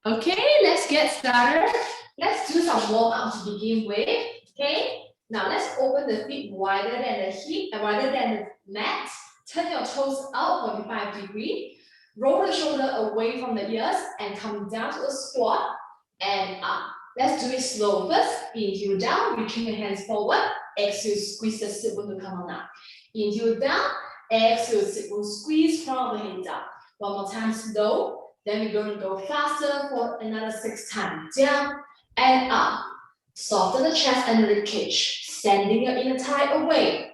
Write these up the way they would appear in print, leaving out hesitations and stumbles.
Okay, let's get started. Let's do some warm-up to begin with. Okay, now let's open the feet wider than the hip, wider than the mat. Turn your toes out 45 degrees. Roll the shoulder away from the ears and come down to a squat and up. Let's do it slow first. Inhale down, reaching the hands forward. Exhale, squeeze the sit bone to come on up. Inhale down, exhale, sit bone squeeze from the head down. One more time, slow. Then we're going to go faster for another 6 times. Down and up. Soften the chest and rib cage. Sending your inner thigh away.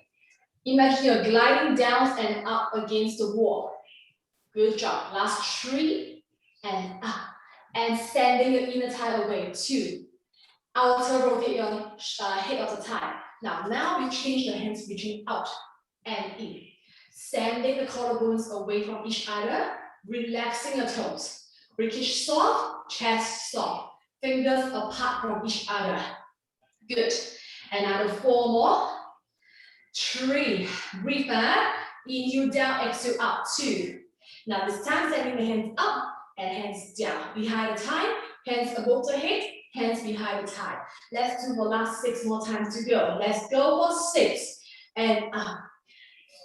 Imagine you're gliding down and up against the wall. Good job. Last 3 and up. And sending your inner thigh away. 2. Outer rotate your head of the thigh. Now we change the hands reaching out and in. Sending the collarbones away from each other. Relaxing your toes. Ribcage soft, chest soft. Fingers apart from each other. Good. Another 4 more. 3. Breathe back. Inhale down, exhale up. 2. Now this time, sending the hands up and hands down. Behind the thigh, hands above the head, hands behind the thigh. Let's do the last 6 more times to go. Let's go for 6 and up.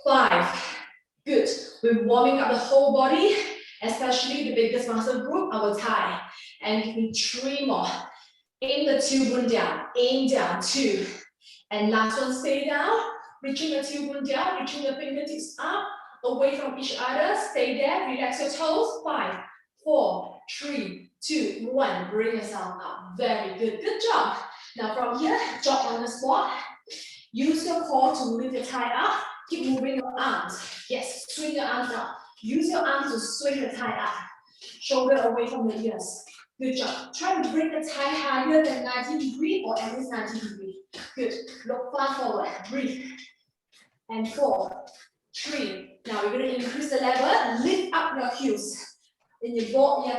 5. Good. We're warming up the whole body, especially the biggest muscle group, our thigh. And give me 3 more. Aim the tailbone down. Aim down. 2. And last one, stay down. Reaching the tailbone down, reaching the fingertips up, away from each other. Stay there. Relax your toes. 5, 4, 3, 2, 1. Bring yourself up. Very good. Good job. Now from here, drop on the spot. Use your core to lift your thigh up. Keep moving your arms. Yes, swing your arms out. Use your arms to swing the thigh up. Shoulder away from the ears. Good job. Try to bring the thigh higher than 90 degrees or at least 90 degrees. Good. Look far forward. Breathe. And 4, 3. Now we're going to increase the level. Lift up your heels. In your ball,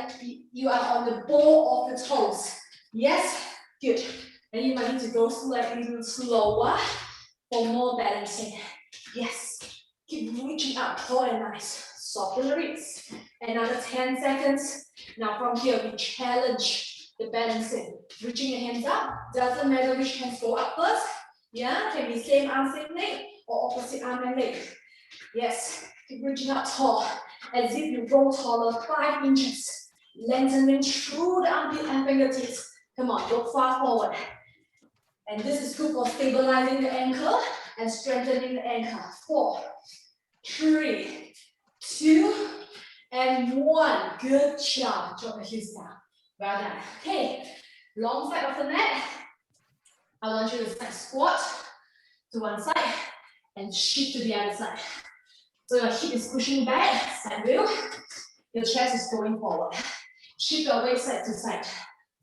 you are on the ball of the toes. Yes. Good. And you might need to go slightly slower for more balancing. Yes. Keep reaching up, tall and nice. Soften the ribs. Another 10 seconds. Now from here, we challenge the balancing. Reaching your hands up. Doesn't matter which hands go up first. Yeah, can be same arm, same leg, or opposite arm and leg. Yes, keep reaching up tall. As if you roll taller 5 inches. Lengthening through the armpit and fingertips. Come on, go far forward. And this is good for stabilizing the ankle and strengthening the ankle. 4, 3, 2, and 1. Good job. Drop the heels down. Well done. Okay, long side of the mat. I want you to side squat to one side and shift to the other side. So your hip is pushing back, side wheel. Your chest is going forward. Shift your weight side to side.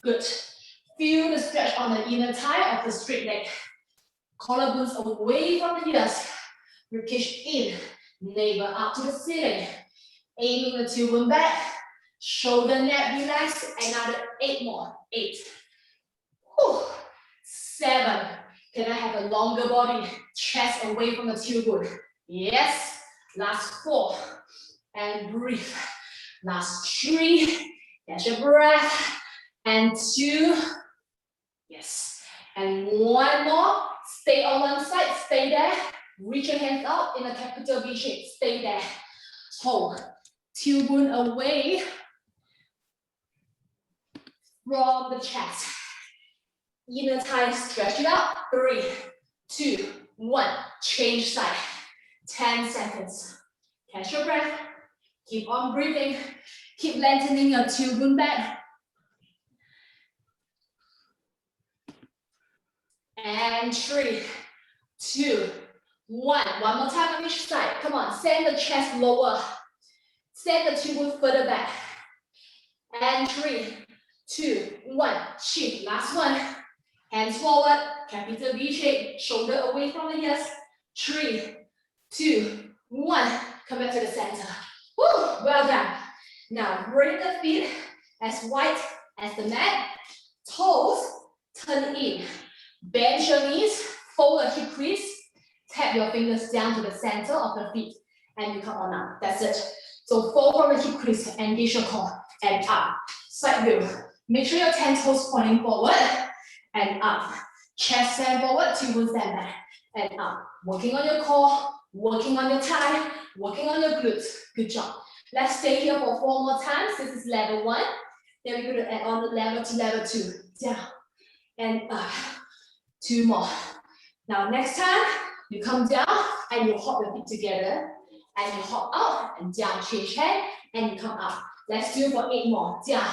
Good. Feel the stretch on the inner thigh of the straight leg. Collarbones away from the ears. Ribcage in. Navel up to the ceiling. Aiming the tailbone back. Shoulder neck relax. Another 8 more. 8. Whew. 7. Can I have a longer body? Chest away from the tailbone. Yes. Last 4. And breathe. Last 3. Catch your breath. And 2. Yes. And 1 more. Stay on one side. Stay there. Reach your hands out in a capital V shape. Stay there. Hold. Tailbone away from the chest. Inner thigh, stretch it out. 3, 2, 1. Change side. 10 seconds. Catch your breath. Keep on breathing. Keep lengthening your tailbone back. And 3, 2, 1. One more time on each side. Come on, send the chest lower. Send the tailbone further back. And 3, 2, 1. Shift. Last one. Hands forward. Capital V shape. Shoulder away from the ears. 3, 2, 1. Come back to the center. Woo! Well done. Now bring the feet as wide as the mat. Toes turn in. Bend your knees. Fold the hip crease. Tap your fingers down to the center of the feet. And you come on up. That's it. So fold from the hip crease. Engage your core. And up. Side view. Make sure your 10 toes pointing forward and up. Chest stand forward, tailbone stand back and up. Working on your core, working on your thigh, working on your glutes. Good job. Let's stay here for 4 more times. This is level 1. Then we're going to add on the level to level 2. Down and up. 2 more. Now next time, you come down and you hop your feet together. And you hop out and down, change hand, and you come up. Let's do it for 8 more. Down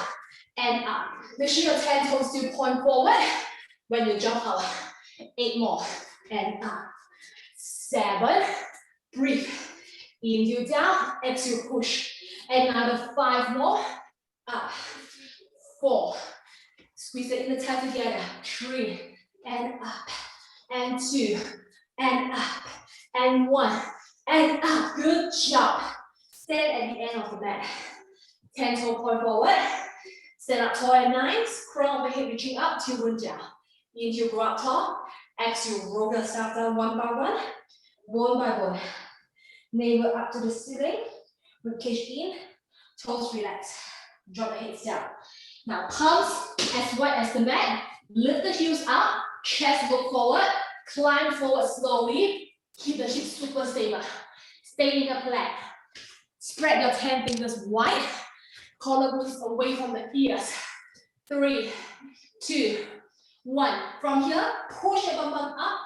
and up. Make sure your 10 toes still point forward when you jump out. 8 more and up. 7. Breathe. Inhale down, exhale push. Another 5 more. Up. 4. Squeeze the inner thigh together. 3 and up. And 2 and up. And 1 and up. Good job. Stand at the end of the mat. 10 toe point forward. Stand up tall at 9. Crown of the head reaching up, tailbone down. Inhale, grow up tall. Exhale, roll yourself down one by one. Bone by bone. Navel up to the ceiling. Ribcage in. Toes relax. Drop the hips down. Now palms as wide as the mat. Lift the heels up. Chest look forward. Climb forward slowly. Keep the hips super stable. Stay in the plank. Spread your 10 fingers wide. Collarbones away from the ears. 3, 2, 1. From here, push your bum up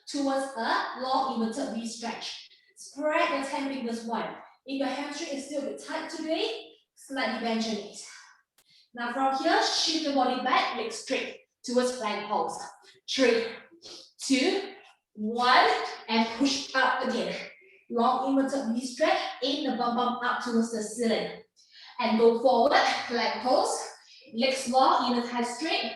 towards a long inverted V stretch. Spread your 10 fingers wide. If your hamstring is still a bit tight today, slightly bend your knees. Now from here, shift the body back, legs straight towards plank pose. 3, 2, 1, and push up again. Long inverted V stretch, aim the bum up towards the ceiling. And go forward, plank pose. Legs long, inner thigh straight.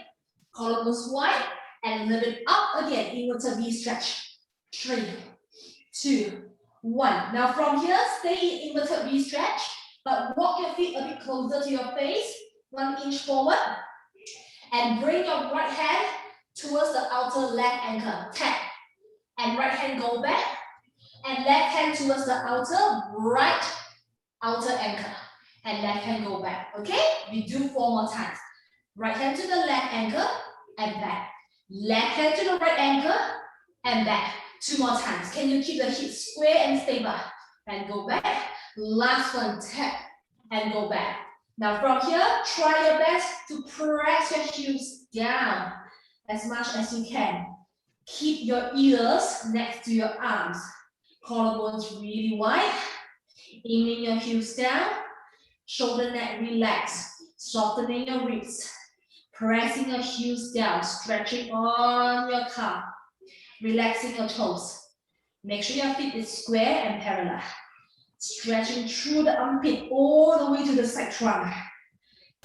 Collarbones wide. And lift it up again, inverted V stretch. 3, 2, 1. Now from here, stay in inverted V stretch. But walk your feet a bit closer to your face. 1 inch forward. And bring your right hand towards the outer left ankle. Tap. And right hand go back. And left hand towards the outer right outer ankle. And left hand go back. Okay? We do 4 more times. Right hand to the left ankle and back. Left hand to the right ankle and back. 2 more times. Can you keep the hips square and stable? And go back. Last one, tap and go back. Now from here, try your best to press your heels down as much as you can. Keep your ears next to your arms. Collarbones really wide. Aiming your heels down. Shoulder neck relax. Softening your ribs. Pressing your heels down. Stretching on your calf. Relaxing your toes. Make sure your feet is square and parallel. Stretching through the armpit all the way to the side trunk.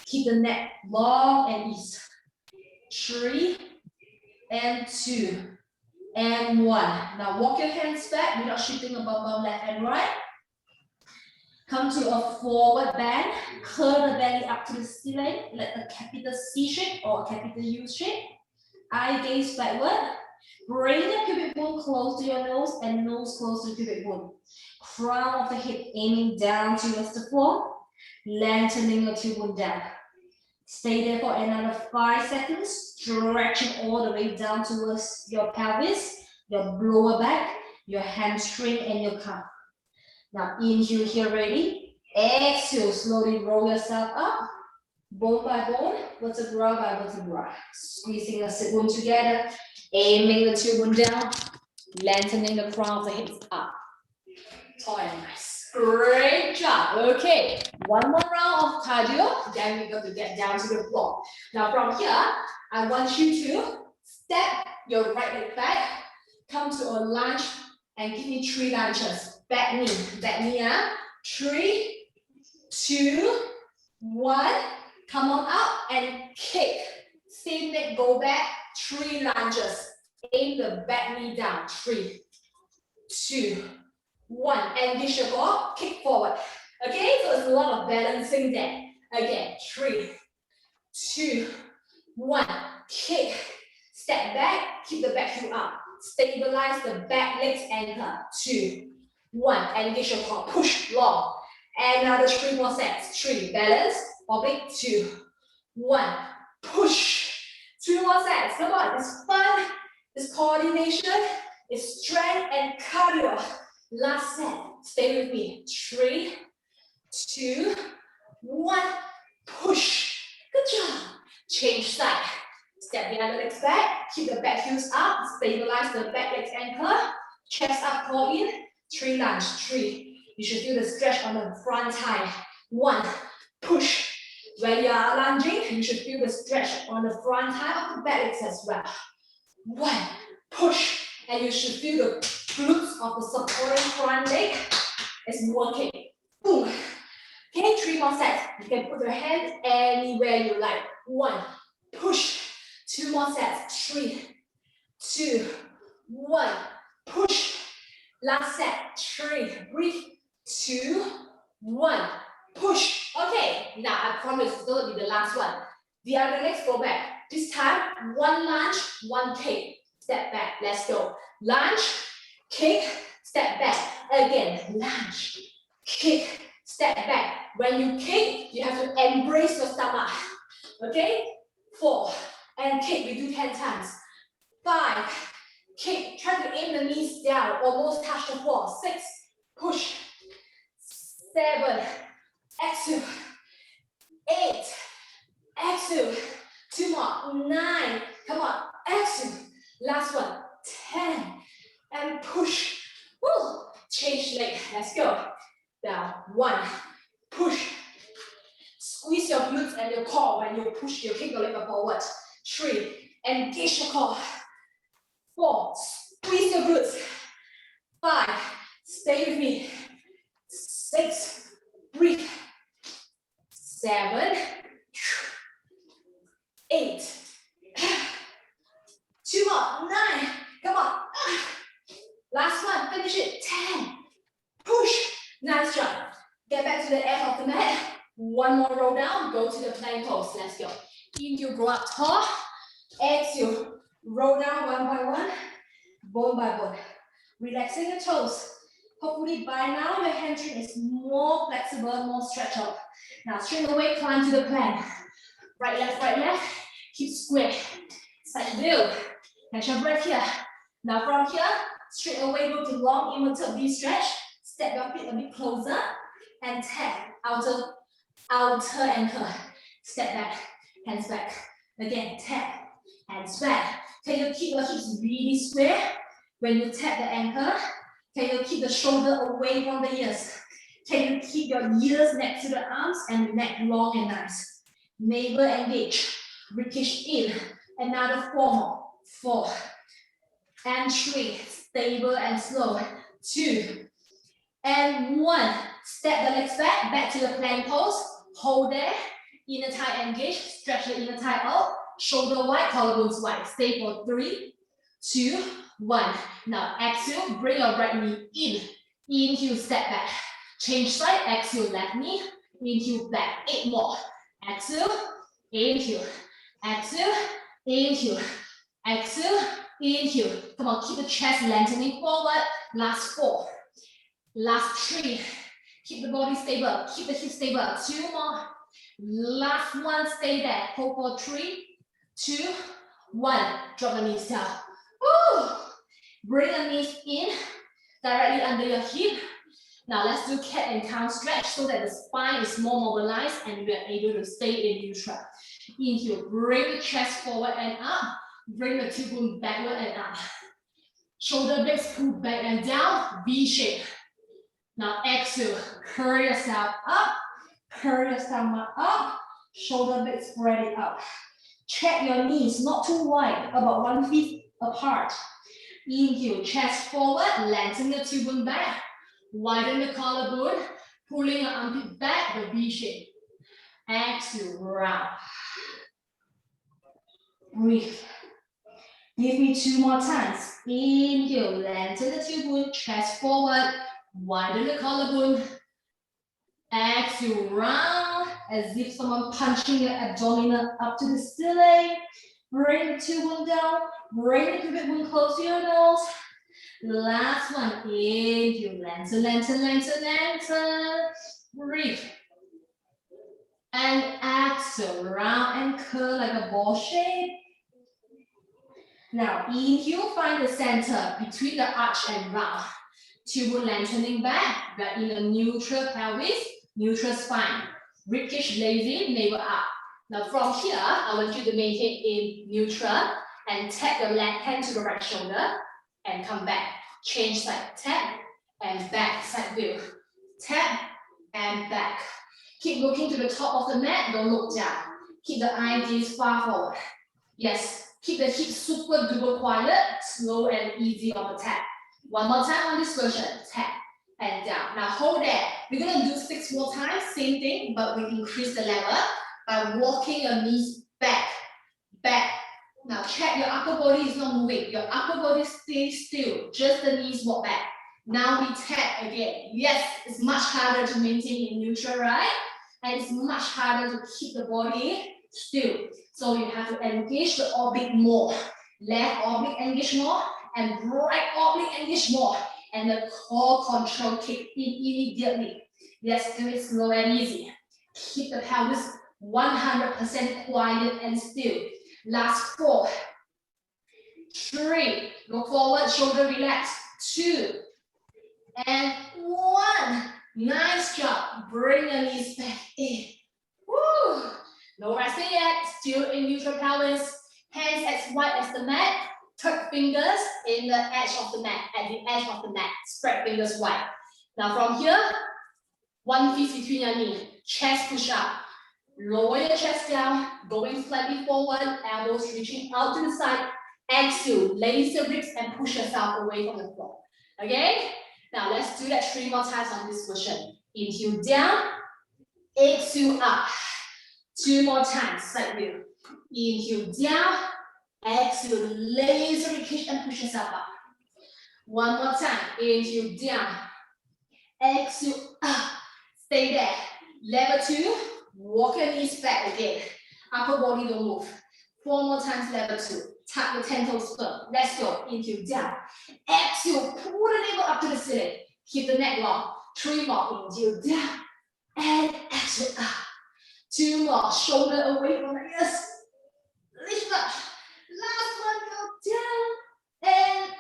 Keep the neck long and easy. 3 and 2 and 1. Now walk your hands back without shifting above left and right. Come to a forward bend. Curl the belly up to the ceiling. Like a capital C shape or a capital U shape. Eye gaze backward. Bring the pubic bone close to your nose and nose close to the pubic bone. Crown of the head aiming down towards the floor. Lengthening your tailbone down. Stay there for another 5 seconds. Stretching all the way down towards your pelvis, your lower back, your hamstring, and your calf. Now inhale here, ready. Exhale, slowly roll yourself up. Bone by bone, vertebra by vertebra. Squeezing the sit bone together. Aiming the tailbone down. Lengthening the crown of the hips up. Tall and nice. Great job. Okay, 1 more round of cardio. Then we're going to get down to the floor. Now from here, I want you to step your right leg back. Come to a lunge and give me 3 lunges. Back knee up. 3, 2, 1. Come on up and kick. Same leg, go back. 3 lunges. Aim the back knee down. 3, 2, 1. And this your go. Kick forward. Okay, so it's a lot of balancing there. Again, 3, 2, 1. Kick. Step back. Keep the back heel up. Stabilize the back legs anchor. 2, 1. Engage your core. Push long. Another 3 more sets. 3. Balance. oblique 2, 1, push. 2 more sets, come on, it's fun, it's coordination, it's strength and cardio. Last set, stay with me, 3, 2, 1, push. Good job. Change side. Step the other legs back. Keep the back heels up. Stabilize the back legs anchor. Chest up, core in. 3 lunge. 3. You should feel the stretch on the front thigh. 1, push. When you are lunging, you should feel the stretch on the front thigh of the back legs as well. 1, push. And you should feel the glutes of the supporting front leg is working. Boom. Okay, 3 more sets. You can put your hands anywhere you like. 1, push. 2 more sets. 3, 2, 1, push. Last set. 3, breathe. 2, 1, push. Okay, now I promise it's going to be the last one. The other legs go back. This time, 1 lunge, 1 kick. Step back. Let's go. Lunge, kick, step back. Again, lunge, kick, step back. When you kick, you have to embrace your stomach. Okay? 4, and kick. We do 10 times. 5, kick. Try to aim the knees down. Almost touch the floor. 6, push. 7, exhale. 8, exhale. 2 more. 9, come on. Exhale. Last one. 10, and push. Woo. Change leg. Let's go. Down. 1, push. Squeeze your glutes and your core when you push, you kick your leg forward. 3, engage your core. 4, squeeze your glutes. 5, stay with me. 6, breathe. 7, 8, 2 more, 9, come on. Last one, finish it. 10, push. Nice job. Get back to the edge of the mat. 1 more roll down, go to the plank pose. Let's go. Inhale, grow up tall. Exhale, roll down one by one, bone by bone. Relaxing the toes. Hopefully by now your hamstring is more flexible, more stretched out. Now straight away climb to the plank. Right, left, keep square. Side build. Catch your breath here. Now from here, straight away go to long inverted V stretch. Step your feet a bit closer and tap outer ankle. Step back, hands back. Again, tap, hands back. Can you keep your hips really square? When you tap the ankle, can you keep the shoulder away from the ears? Can you keep your ears next to the arms and neck long and nice? Navel engage, ribcage in. Another 4 more. 4 and 3. Stable and slow. 2 and 1. Step the legs back, back to the plank pose. Hold there. Inner thigh engage. Stretch the inner thigh out. Shoulder wide, collarbones wide. Stay for 3, 2, 1. Now exhale, bring your right knee in. Inhale, step back. Change side, exhale, left knee. Inhale, back. 8 more. Exhale, inhale. Exhale, inhale. Exhale, inhale. Come on, keep the chest lengthening forward. Last 4. Last 3. Keep the body stable. Keep the hips stable. 2 more. Last one, stay there. Hold for 3, 2, 1. Drop the knees down. Woo! Bring the knees in, directly under your hip. Now let's do cat and cow stretch so that the spine is more mobilized and we are able to stay in neutral. Inhale, bring the chest forward and up. Bring the tailbone backward and up. Shoulder blades pull back and down, V shape. Now exhale, curl yourself up. Curl your stomach up. Shoulder blades spread it out. Check your knees, not too wide, about 1 feet apart. Inhale, chest forward, lengthen the tailbone back. Widen the collarbone, pulling your armpit back, the V shape. Exhale, round. Breathe. Give me 2 more times. Inhale, lengthen the tailbone, chest forward, widen the collarbone. Exhale, round, as if someone punching your abdominal up to the ceiling. Bring the tailbone down, bring the pivot bone close to your nose. Last one, inhale, lengthen, lengthen, lengthen, lengthen. Breathe. And exhale, round and curl like a ball shape. Now, inhale, find the center between the arch and round. Two lengthening back, we are in a neutral pelvis, neutral spine. Ribcage lazy, navel up. Now from here, I want you to maintain in neutral and tap your left hand to the right shoulder and come back. Change side, tap and back, side view. Tap and back. Keep looking to the top of the mat, don't look down. Keep the eye gaze far forward. Yes, keep the hips super duper quiet, slow and easy on the tap. One more time on this version, tap and down. Now hold there. We're gonna do 6 more times, same thing, but we increase the level by walking your knees back, back. Now check your upper body is not moving. Your upper body stays still, just the knees walk back. Now we tap again. Yes, it's much harder to maintain in neutral, right? And it's much harder to keep the body still. So you have to engage the oblique more. Left oblique engage more, and right oblique engage more. And the core control kick in immediately. Yes, do it slow and easy. Keep the pelvis 100% quiet and still. Last 4, 3, look forward, shoulder relax, 2, and 1. Nice job. Bring your knees back in. Woo. No resting yet. Still in neutral pelvis. Hands as wide as the mat. Tuck fingers in the edge of the mat. At the edge of the mat. Spread fingers wide. Now from here, 1 fist between your knee. Chest push up. Lower your chest down. Going slightly forward. Elbows reaching out to the side. Exhale. Raise your ribs and push yourself away from the floor. Okay? Now let's do that 3 more times on this version. Inhale down, exhale up. 2 more times, side view. Inhale down, exhale, raise the ribcage and push yourself up. 1 more time, inhale down, exhale up. Stay there. Level 2, walk your knees back again. Upper body don't move. 4 more times, level 2. Tuck your 10 toes firm. Let's go. Inhale down. Exhale. Pull the navel up to the ceiling. Keep the neck long. 3 more. Inhale down. And exhale up. 2 more. Shoulder away from the ears. Lift up. Last one. Go down. And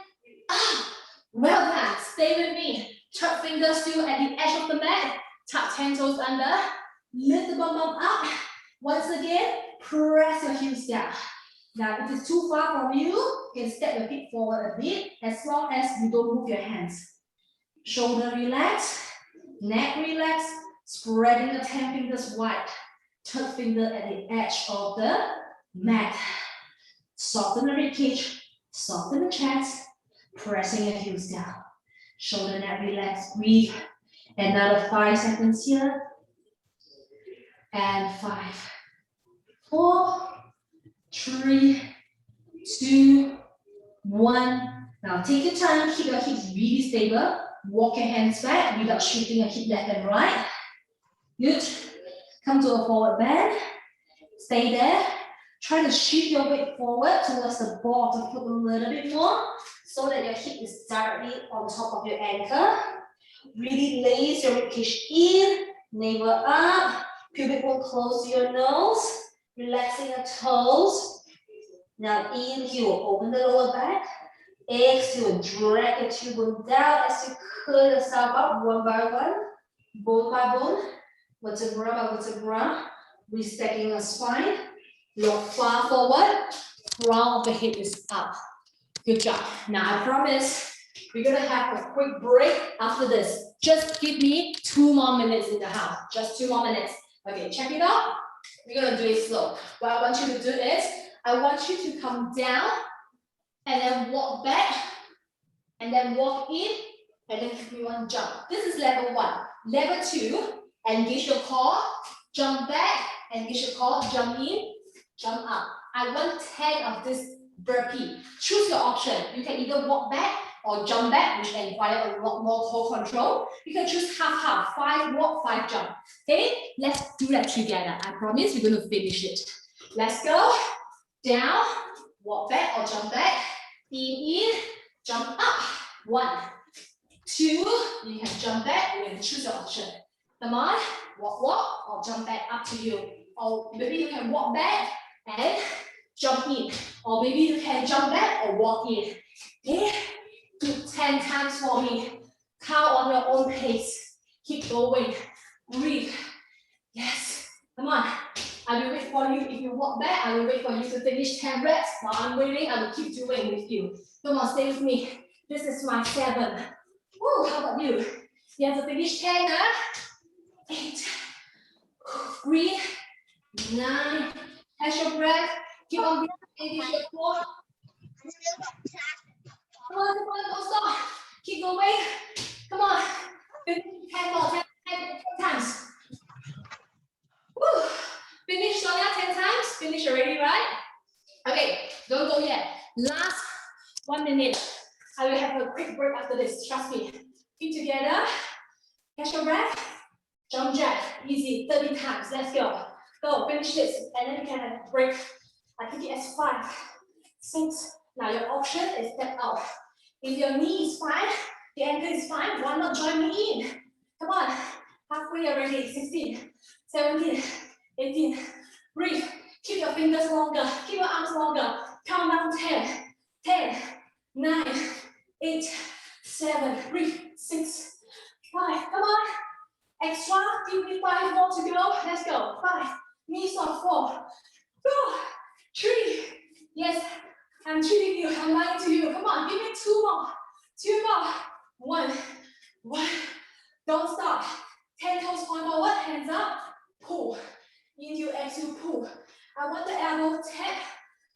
up. Well done. Stay with me. Tuck fingers still at the edge of the mat. Tuck 10 toes under. Lift the bum up. Once again, press your heels down. Now, if it's too far from you, you can step your feet forward a bit, as long as you don't move your hands. Shoulder relax, neck relax, spreading the 10 fingers wide. Third finger at the edge of the mat. Soften the ribcage, soften the chest, pressing your heels down. Shoulder, neck relax, breathe. Another 5 seconds here. And 5, 4, 3, 2, 1. Now take your time, keep your hips really stable. Walk your hands back without shifting your hip left and right. Good. Come to a forward bend. Stay there. Try to shift your weight forward towards the ball of the foot a little bit more so that your hip is directly on top of your ankle. Really lace your ribcage in, navel up, pubic bone close to your nose. Relaxing your toes. Now inhale, open the lower back. Exhale, drag your tailbone down as you curl yourself up one by one, bone by bone, vertebra by vertebra. Restacking your spine. Look far forward. Crown of the head is up. Good job. Now I promise we're gonna have a quick break after this. Just give me 2 more minutes in the house. Just 2 more minutes. Okay, check it out. We're gonna do it slow. What I want you to do is, I want you to come down and then walk back and then walk in and then give me 1 jump. This is level 1. Level 2, engage your core, jump back, engage your core, jump in, jump up. I want 10 of this burpee. Choose your option. You can either walk back or jump back, which require a lot more core control. You can choose half-half, 5 walk, 5 jump. Okay, let's do that together. I promise we're going to finish it. Let's go. Down, walk back or jump back. In, jump up. 1, 2, you can jump back. You can choose your option. Come on, walk, or jump back, up to you. Or maybe you can walk back and jump in. Or maybe you can jump back or walk in. Okay, do 10 times for me. Count on your own pace. Keep going. Breathe. Yes. Come on. I will wait for you. If you walk back, I will wait for you to finish 10 reps. While I'm waiting, I will keep doing with you. Come on, stay with me. This is my 7. Woo, how about you? You have to finish 10, huh? 8. Breathe. 9. Catch your breath. Keep on breathing. Engage your core. Come on, don't stop. Keep going. Come on. Finish 10 more, 10 times. Woo. Finish, Sonia, 10 times. Finish already, right? Okay, don't go yet. Last 1 minute. I will have a quick break after this. Trust me. Feet together. Catch your breath. Jump jack. Easy. 30 times. Let's go. Go. Finish this. And then you can have a break. I take it as 5, 6. Now your option is step out. If your knee is fine, the ankle is fine, why not join me in? Come on. Halfway already. 16, 17, 18. Breathe. Keep your fingers longer. Keep your arms longer. Count down 10, 10, 9, 8, 7. Breathe. 6, 5. Come on. Extra. Give me 5 more to go. Let's go. 5. Knees on 4. 2, 3. Yes. I'm treating you. I'm lying to you. Come on. Give me 2 more. 2 more. 1. 1. Don't stop. 10 toes point forward. Hands up. Pull. Inhale, exhale, pull. I want the elbow tap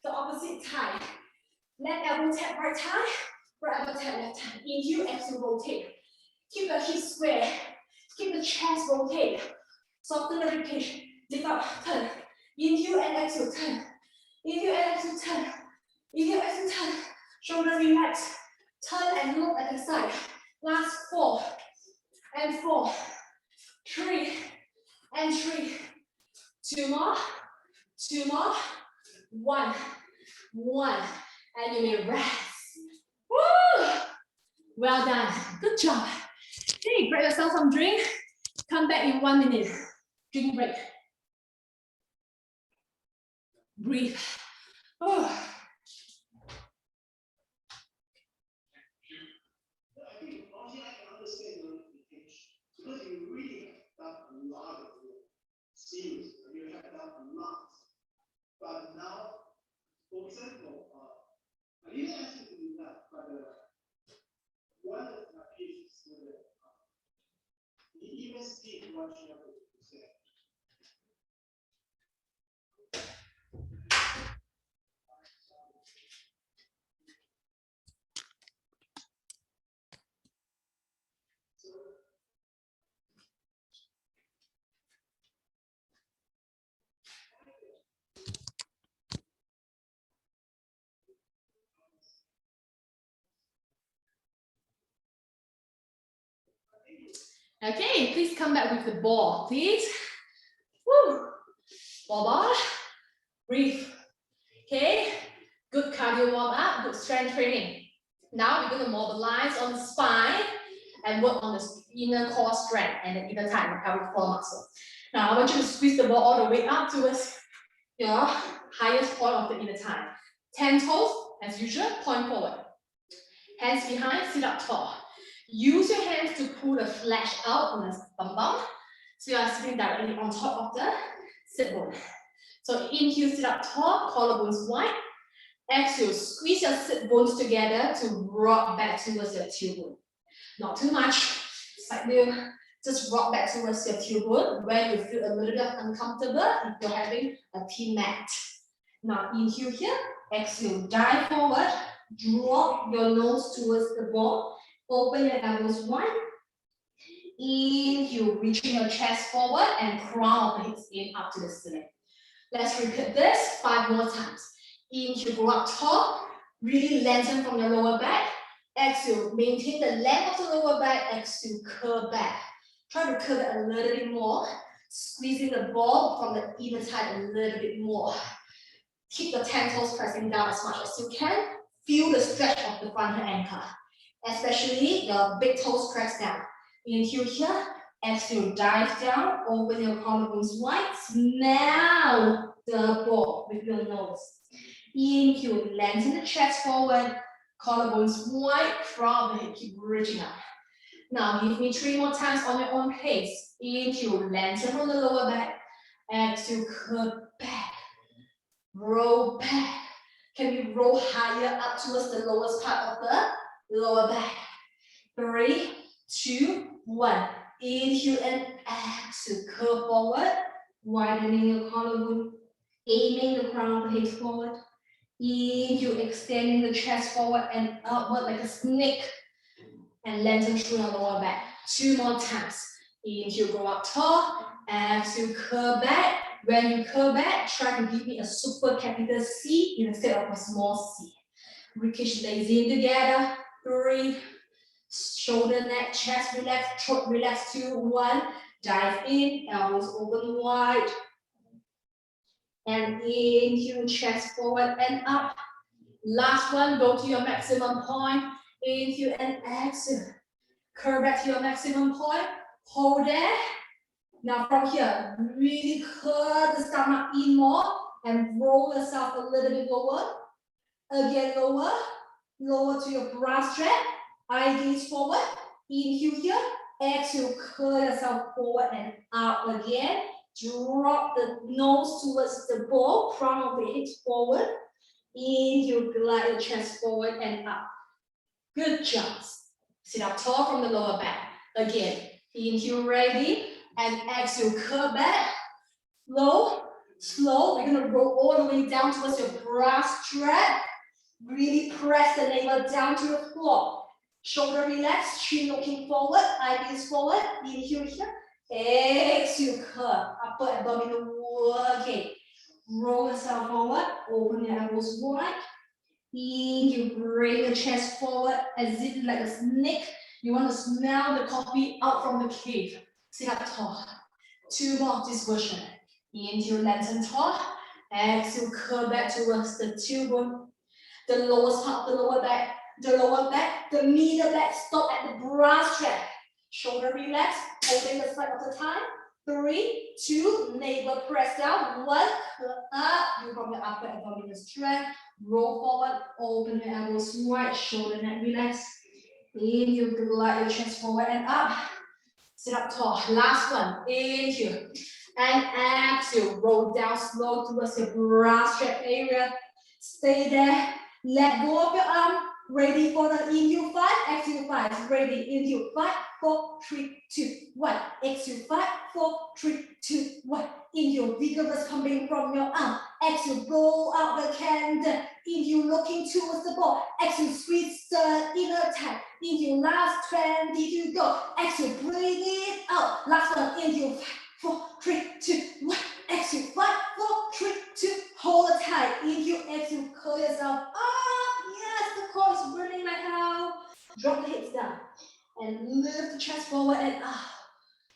the opposite thigh. Left elbow tap right thigh. Right elbow tap left thigh. Inhale, exhale, rotate. Keep the hips square. Keep the chest rotate. Soften the ribcage. Lift up, turn. Inhale and exhale, turn. Inhale and exhale, turn. Inhale, exhale, turn. Shoulder relax. Turn and look at the side. Last 4 and 4. 3 and 3. 2 more. 2 more. 1. 1. And you may rest. Woo! Well done. Good job. Okay, grab yourself some drink. Come back in 1 minute. Drink break. Breathe. Oh. I think honestly I can understand your intention because you really have done a lot of work. Seriously, you have done a lot. But now, for example, I didn't ask you to do that, but one of my patients said that he even speak what she has to say. Okay, please come back with the ball, please. Woo. Ball. Breathe. Okay, good cardio warm up, good strength training. Now we're going to mobilize on the spine and work on the inner core strength and the inner thigh, the pelvic floor muscle. Now I want you to squeeze the ball all the way up towards your highest point of the inner thigh. 10 toes, as usual, point forward. Hands behind, sit up tall. Use your hands to pull the flesh out on the bum. So you are sitting directly on top of the sit bone. So inhale, sit up tall, collarbones wide. Exhale, squeeze your sit bones together to rock back towards your tailbone. Not too much. Side view. Just rock back towards your tailbone where you feel a little bit uncomfortable if you're having a T mat. Now inhale here, exhale, dive forward, drop your nose towards the ball, open your elbows wide. Inhale, reaching your chest forward and crown of the hips in up to the ceiling. Let's repeat this 5 more times. Inhale, go up tall, really lengthen from your lower back. Exhale, maintain the length of the lower back. Exhale, curl back. Try to curl it a little bit more, squeezing the ball from the inner thigh a little bit more. Keep the 10 toes pressing down as much as you can. Feel the stretch of the frontal ankle, especially the big toes press down. Inhale here, Exhale, dive down, open your collarbones wide, smell the ball with your nose. Inhale, lengthen the chest forward, collarbones wide, crown the head, keep reaching up. Now give me 3 more times on your own pace. Inhale, lengthen from the lower back. Exhale, curve back, roll back. Can we roll higher up towards the lowest part of the lower back? 3, 2, 1. Inhale and exhale, curve forward, widening your collarbone, aiming the crown of the head forward. Inhale, extending the chest forward and upward like a snake, and lengthen through your lower back. 2 more times. Inhale, go up tall. Exhale, curve back. When you curve back, try to give me a super capital C instead of a small c. Ribcage legs in together. Breathe. Shoulder, neck, chest relax, throat relax. 2, 1. Dive in, elbows open wide. And inhale, chest forward and up. Last one, go to your maximum point. Inhale and exhale. Curve back to your maximum point. Hold there. Now from here, really curve the stomach in more and roll yourself a little bit lower. Again, lower. Lower to your bra strap. Eye gaze forward. Inhale here. Exhale, curl yourself forward and up again. Drop the nose towards the ball. Crown of the head forward. Inhale, glide your chest forward and up. Good job. Sit up tall from the lower back. Again, inhale, ready. And exhale, curve back. Low, slow. We're going to roll all the way down towards your bra strap. Really press the navel down to the floor. Shoulder relaxed, chin looking forward, eye gaze forward. Inhale here. Exhale, curve. Upper abdominal working. Roll yourself forward. Open your elbows wide. Inhale, bring the chest forward as if like a snake. You want to smell the coffee out from the cave. Sit up tall. 2 more of this version. Inhale, lengthen tall. Exhale, curve back towards the tailbone. The lowest part of the lower back. The lower back, the middle back, stop at the bra strap. Shoulder relax, holding the side of the thigh. 3, 2, navel press down. 1, curve up. You from the upper abdominal stretch. Roll forward, open your elbows wide, shoulder neck relax. Inhale, glide your chest forward and up. Sit up tall. Last one. Inhale. And exhale. Roll down slow towards your bra strap area. Stay there. Let go of your arm. Ready for the inhale 5. Exhale 5. Ready. Inhale 5, 4, 3, 2, 1. Exhale 5, 4, 3, 2, 1. Inhale, vigorous pumping from your arm. Exhale, blow out the candle. Inhale, looking towards the ball. Exhale, squeeze the inner thigh. Inhale, last 20 to go. Exhale, breathe it out. Last one, inhale, 5, 4, 3, 2, 1. Exhale, 5, 4, 3, 2. Hold it tight. Inhale, exhale, curl yourself up. Yes, the core is burning like hell. Drop the hips down. And lift the chest forward and up.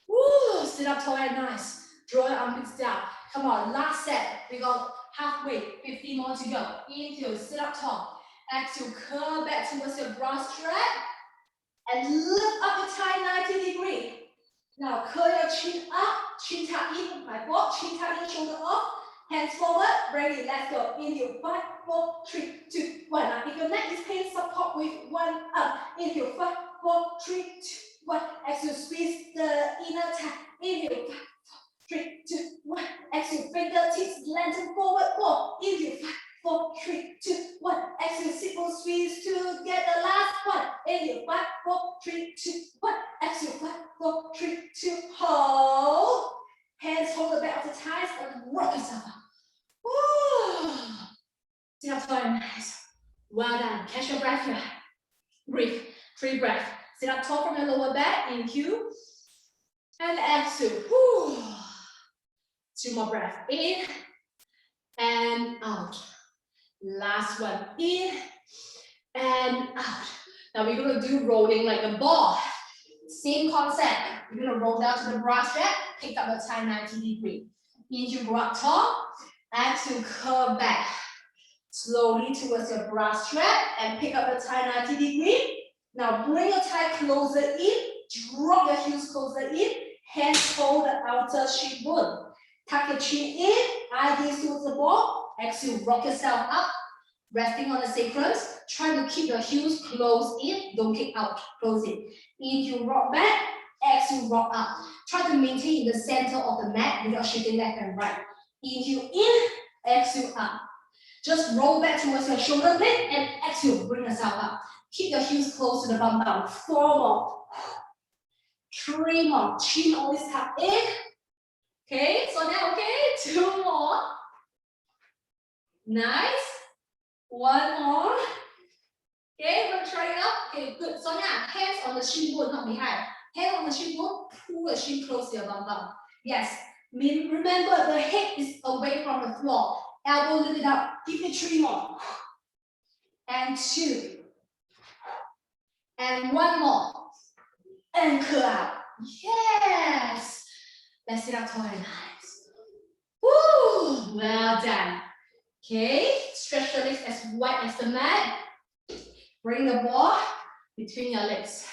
Woo, sit up tall and nice. Draw your armpits down. Come on, last set. We got halfway, 15 more to go. Inhale, sit up tall. Exhale, curl back towards your bra strap. And lift up your thigh 90 degrees. Now curl your chin up, chin tuck in, my fault, chin tuck in, shoulder off. Hands forward, ready, let's go. Inhale, 5, 4, 3, 2, 1. Now if your neck is pain, support with 1 up. Inhale, 5, 4, 3, 2, 1. Exhale, squeeze the inner thigh. Inhale, 5, 4, 3, 2, 1. Exhale, fingertips lengthen forward. 4. Inhale, 5, 4, 3, 2, 1. Exhale, simple squeeze together. Last one. Inhale, 5, 4, 3, 2, 1. Exhale, 5, 4, 3, 2. Hold. Hands hold the back of the thighs and rock yourself up. Woo. Sit up tall and nice. Well done. Catch your breath here. Breathe. 3 breaths. Sit up tall from your lower back. Inhale. And exhale. Woo. 2 more breaths. In and out. Last one. In and out. Now we're going to do rolling like a ball. Same concept. You're going to roll down to the bra strap. Pick up the thigh 90 degrees. Inhale, go up tall. Exhale, curve back. Slowly towards your bra strap and pick up the thigh 90 degrees. Now bring your thigh closer in. Drop your heels closer in. Hands hold the outer shin bone. Tuck your chin in, eye gaze towards the ball. Exhale, rock yourself up. Resting on the sacrums. Try to keep your heels closed in. Don't kick out. Close in. Inhale, rock back. Exhale, rock up. Try to maintain in the center of the mat without shifting left and right. Inhale in. Exhale up. Just roll back towards your shoulder blade and exhale, bring yourself up. Keep your heels close to the bum down. 4 more. 3 more. Chin always tuck in. Okay, so now okay. 2 more. Nice. 1 more. Okay, we're trying out. Okay, good. So now hands on the shin bone, not behind. Hand on the shin bone, pull the shin close to your bum down. Yes. Remember, the head is away from the floor. Elbow lift it up. Give it 3 more. And 2. And 1 more. And curl out. Yes. Let's sit up tall and nice. Woo! Well done. Okay. Stretch the legs as wide as the mat. Bring the ball between your legs.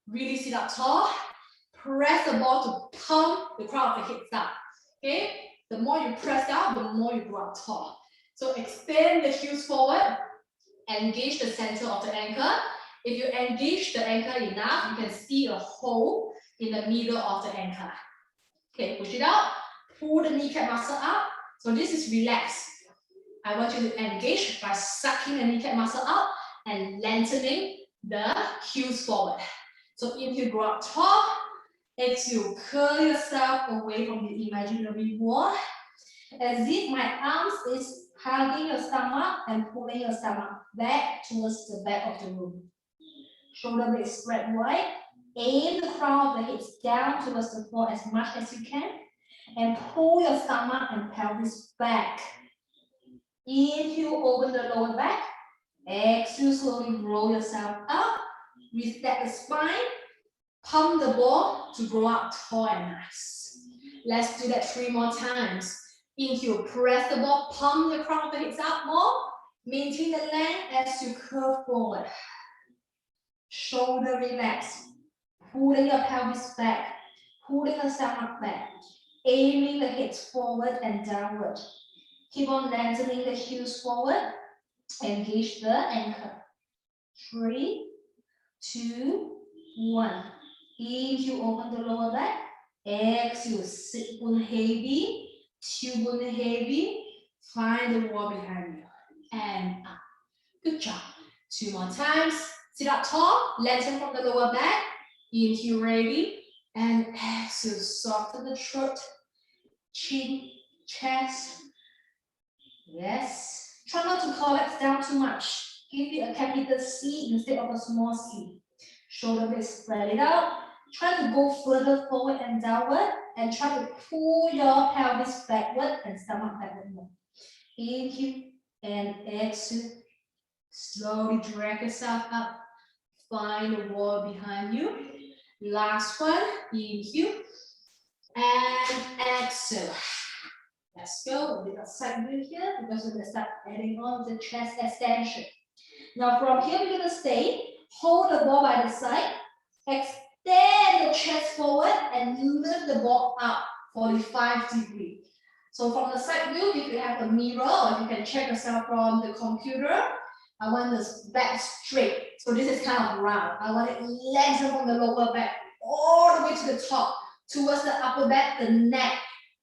Really sit up tall. Press the ball to pump the crown of the hips down. Okay. The more you press down, the more you go up tall. So extend the heels forward. Engage the center of the ankle. If you engage the ankle enough, you can see a hole in the middle of the ankle. Okay, push it out. Pull the kneecap muscle up. So this is relaxed. I want you to engage by sucking the kneecap muscle out and lengthening the heels forward. So if you go up tall, exhale, curl yourself away from the imaginary wall. As if my arms is hugging your stomach and pulling your stomach back towards the back of the room. Shoulder blades spread wide. Aim the crown of the hips down towards the floor as much as you can. And pull your stomach and pelvis back. Inhale, open the lower back. Exhale, slowly roll yourself up. Reset the spine. Pump the ball to grow up tall and nice. Let's do that 3 more times. Inhale, press the ball, pump the crown of the hips up more. Maintain the length as you curve forward. Shoulder relax. Pulling your pelvis back. Pulling the stomach back. Aiming the hips forward and downward. Keep on lengthening the heels forward. Engage the ankle. 3, 2, 1. Inhale, open the lower back. Exhale, sit bone heavy. Tailbone heavy. Find the wall behind you. And up. Good job. 2 more times. Sit up tall. Lengthen from the lower back. Inhale, ready. And exhale, soften the throat. Chin, chest. Yes. Try not to collapse down too much. Give it a capital C instead of a small c. Shoulder blades spread it out. Try to go further forward and downward. And try to pull your pelvis backward and stomach backward more. Inhale and exhale. Slowly drag yourself up. Find the wall behind you. Last one. Inhale and exhale. Let's go. A bit of side view here because we're going to start adding on the chest extension. Now from here, we're going to stay. Hold the ball by the side. Extend the chest forward and lift the ball up 45 degrees. So from the side view, if you have a mirror or if you can check yourself from the computer, I want this back straight. So this is kind of round. I want it lengthen from the lower back all the way to the top, towards the upper back, the neck,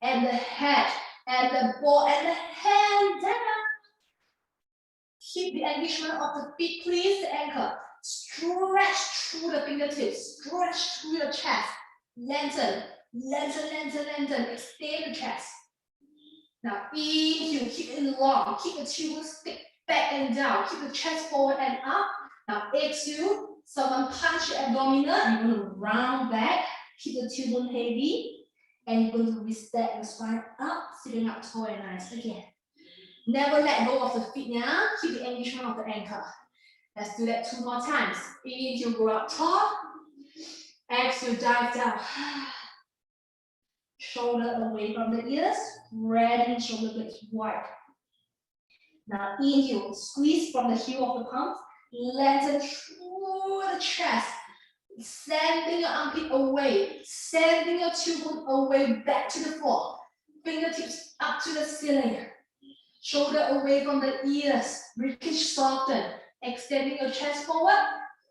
and the head, and the ball, and the hand down. Keep the engagement of the feet, please, the ankle. Stretch through the fingertips, stretch through your chest. Lengthen, lengthen, lengthen, lengthen. Extend the chest. Now, inhale, keep it long. Keep the tailbone stick back and down. Keep the chest forward and up. Now, exhale. Someone punch your abdominal. You're going to round back. Keep the tailbone heavy. And you're going to reset your spine up, sitting up tall and nice again. Never let go of the feet now. Keep the engagement of the ankle. Let's do that 2 more times. Inhale, go up tall. Exhale, dive down. Shoulder away from the ears. Spreading shoulder blades wide. Now inhale, squeeze from the heel of the palms. Lengthen through the chest. Sending your armpit away, sending your tailbone away back to the floor. Fingertips up to the ceiling. Shoulder away from the ears. Ribcage soften. Extending your chest forward.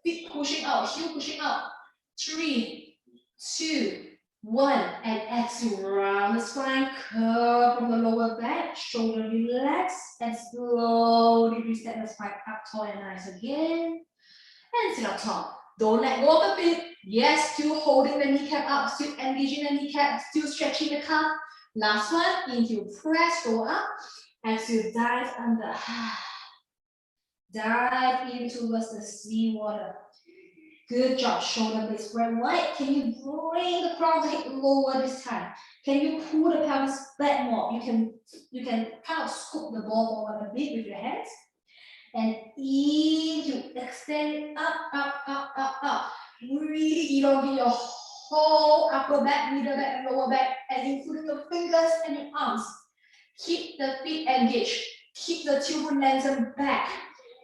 Feet pushing out, heel pushing out. 3, 2, 1. And exhale, round the spine. Curve from the lower back. Shoulder relax. And slowly reset the spine up tall and nice again. And sit up tall. Don't let go of the feet. Yes, still holding the kneecap up, still engaging the kneecap, still stretching the calf. Last one, inhale, press, go up. Exhale, dive under. Dive in towards the sea water. Good job, shoulder blades spread wide. Can you bring the crown of the head lower this time? Can you pull the pelvis back more? You can kind of scoop the ball forward a bit with your hands. And inhale, extend it up. Really elongate your whole upper back, middle back, and lower back, and including your fingers and your arms. Keep the feet engaged. Keep the tailbone lengthened back.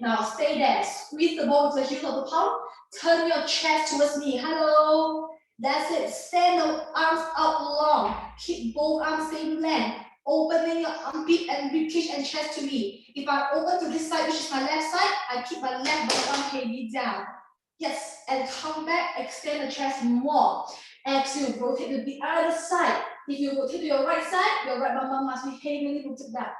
Now stay there. Squeeze the ball with the heel of the palm. Turn your chest towards me. Hello. That's it. Stand the arms out long. Keep both arms same length. Opening your armpit and ribcage and chest to me. If I open to this side, which is my left side, I keep my left bottom heavy down. Yes, and come back, extend the chest more. Exhale, rotate to the other side. If you rotate to your right side, your right bum must be heavily rooted down.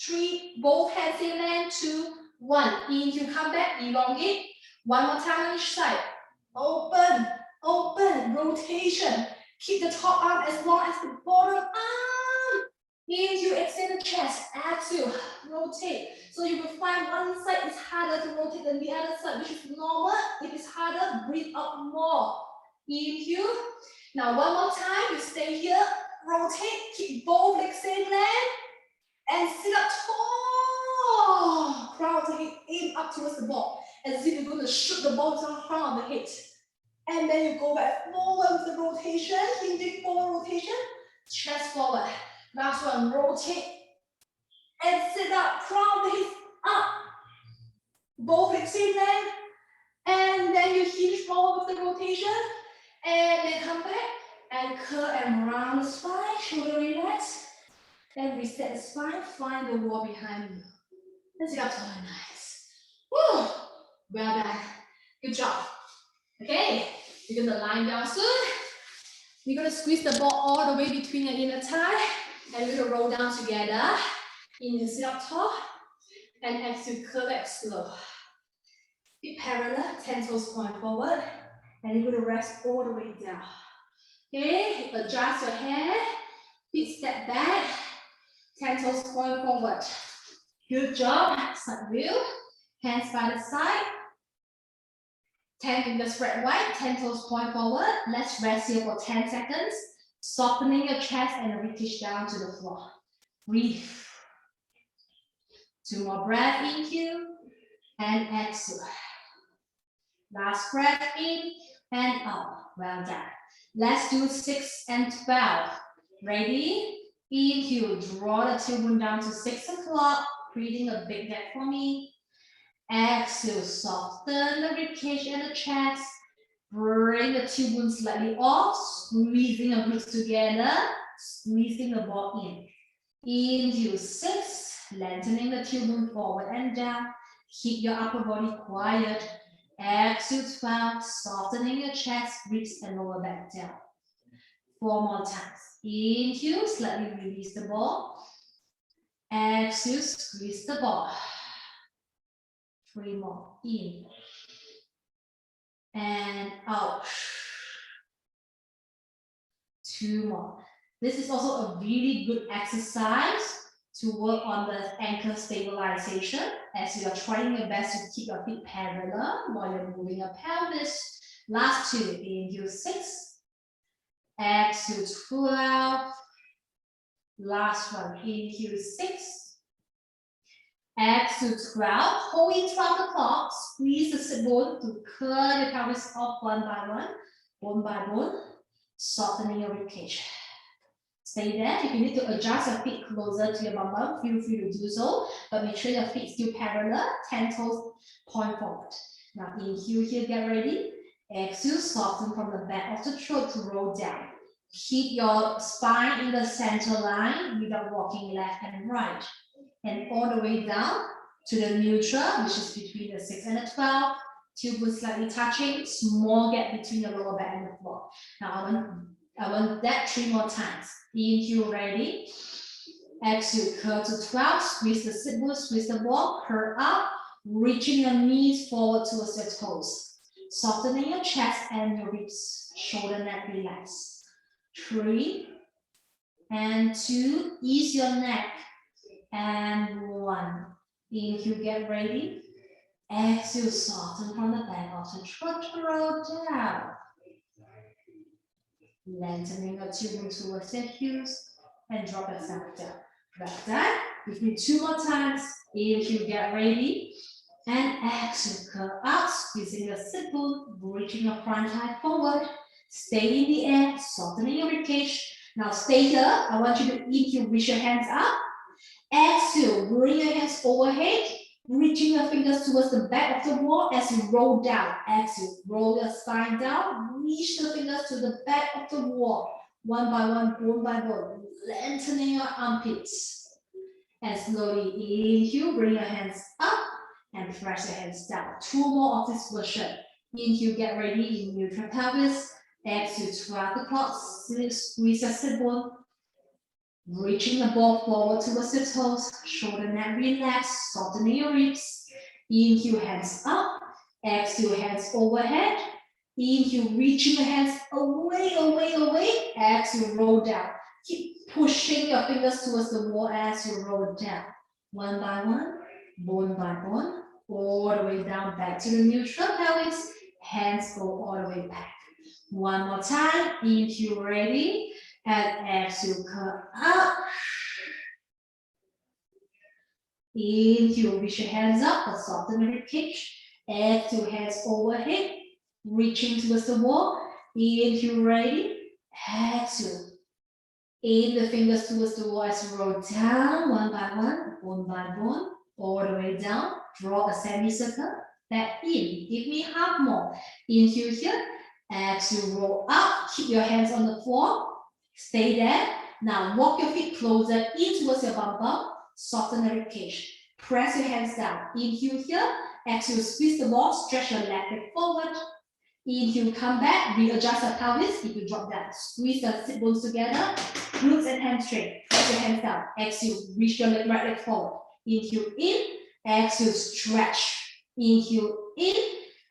3, both hands in length, 2, 1. Inhale, come back, elongate. One more time on each side. Open, rotation. Keep the top arm as long as the bottom arm. Inhale, extend the chest. Exhale, rotate. So you will find one side is harder to rotate than the other side, which is normal. If it's harder, breathe out more. Inhale. Now one more time, you stay here. Rotate, keep both legs same length. And sit up tall. Crown of the head, aim up towards the ball. As if you're going to shoot the ball to the crown of the head. And then you go back forward with the rotation, hinging forward rotation, chest forward. Last one, rotate and sit up, crown the hips up. Both legs same length. And then you hinge forward with the rotation. And then come back and curl and round the spine, shoulder relax. Then reset the spine, find the wall behind you. And sit up tall and nice. Woo! Well done. Good job. Okay, you're gonna lie down soon. You're gonna squeeze the ball all the way between your inner thigh. And we're gonna roll down together. Inhale, sit up tall. And exhale, curl back slow. Feet parallel, 10 toes point forward. And you're gonna rest all the way down. Okay, adjust your head. Feet step back. 10 toes point forward. Good job. Side wheel. Hands by the side. 10 fingers spread wide. 10 toes point forward. Let's rest here for 10 seconds. Softening your chest and ribcage down to the floor. Breathe. 2 more breaths. Inhale and exhale. Last breath in and out. Well done. Let's do 6 and 12. Ready? Inhale, draw the tailbone down to 6 o'clock, creating a big gap for me. Exhale, soften the ribcage and the chest. Bring the tailbone slightly off, squeezing the glutes together, squeezing the ball in. Inhale, 6, lengthening the tailbone forward and down. Keep your upper body quiet. Exhale, 12, softening your chest, ribs and lower back down. 4 more times. Inhale, slightly release the ball. Exhale, squeeze the ball. 3 more. In. And out. 2 more. This is also a really good exercise to work on the ankle stabilization as you are trying your best to keep your feet parallel while you're moving your pelvis. Last 2. Inhale, 6. Exhale, 12. Last one. Inhale, 6. Exhale, 12. Hold in 12 o'clock. Squeeze the sit bone to curl your pelvis off one by bone, softening your ribcage. Stay there. If you need to adjust your feet closer to your bum, feel free to do so. But make sure your feet still parallel, 10 toes point forward. Now inhale here, get ready. Exhale, soften from the back of the throat to roll down. Keep your spine in the center line without walking left and right. And all the way down to the neutral, which is between the 6 and the 12. Tailbone slightly touching, small gap between the lower back and the floor. Now I want that 3 more times. Inhale, ready. Exhale, curl to 12, squeeze the sit bone, squeeze the wall, curl up, reaching your knees forward towards your toes. Softening your chest and your ribs, shoulder, neck, relax. 3 and 2, ease your neck, and 1. Inhale, get ready. Exhale, soften from the back of the throat to roll down. Lengthening your tailbone towards your heels and drop yourself down. Like that. Give me 2 more times. Inhale, get ready. And exhale, curl up, squeezing your sit bone, reaching your front thigh forward. Stay in the air, softening your ribcage. Now stay here. I want you to inhale, reach your hands up. Exhale, bring your hands overhead, reaching your fingers towards the back of the wall as you roll down. Exhale, roll your spine down, reach the fingers to the back of the wall. One by bone, lengthening your armpits. And slowly inhale, bring your hands up and press your hands down. 2 more of this version. Inhale, get ready in neutral pelvis. Exhale, 12 o'clock, squeeze your sit bone. Reaching the ball forward towards the toes, shoulder, neck, relax, softening your ribs. Inhale, hands up. Exhale, hands overhead. Inhale, reaching the hands away. Exhale, roll down. Keep pushing your fingers towards the wall as you roll down. One by one, bone by bone, all the way down back to the neutral pelvis. Hands go all the way back. One more time. Inhale, ready. And exhale, curl up. Inhale, reach your hands up, but soften the ribcage. Exhale, hands overhead, reaching towards the wall. Inhale, ready. Exhale. Aim the fingers towards the wall as you roll down, one by bone, all the way down. Draw a semicircle. Back in. Give me half more. Inhale here. Exhale, roll up. Keep your hands on the floor. Stay there. Now walk your feet closer in towards your bum. Soften the ribcage. Press your hands down. Inhale here. Exhale, squeeze the ball. Stretch your left leg forward. Inhale, come back. Readjust the pelvis if you drop down. Squeeze the sit bones together. Glutes and hamstring. Press your hands down. Exhale, reach your right leg forward. Inhale in. Exhale, stretch. Inhale in.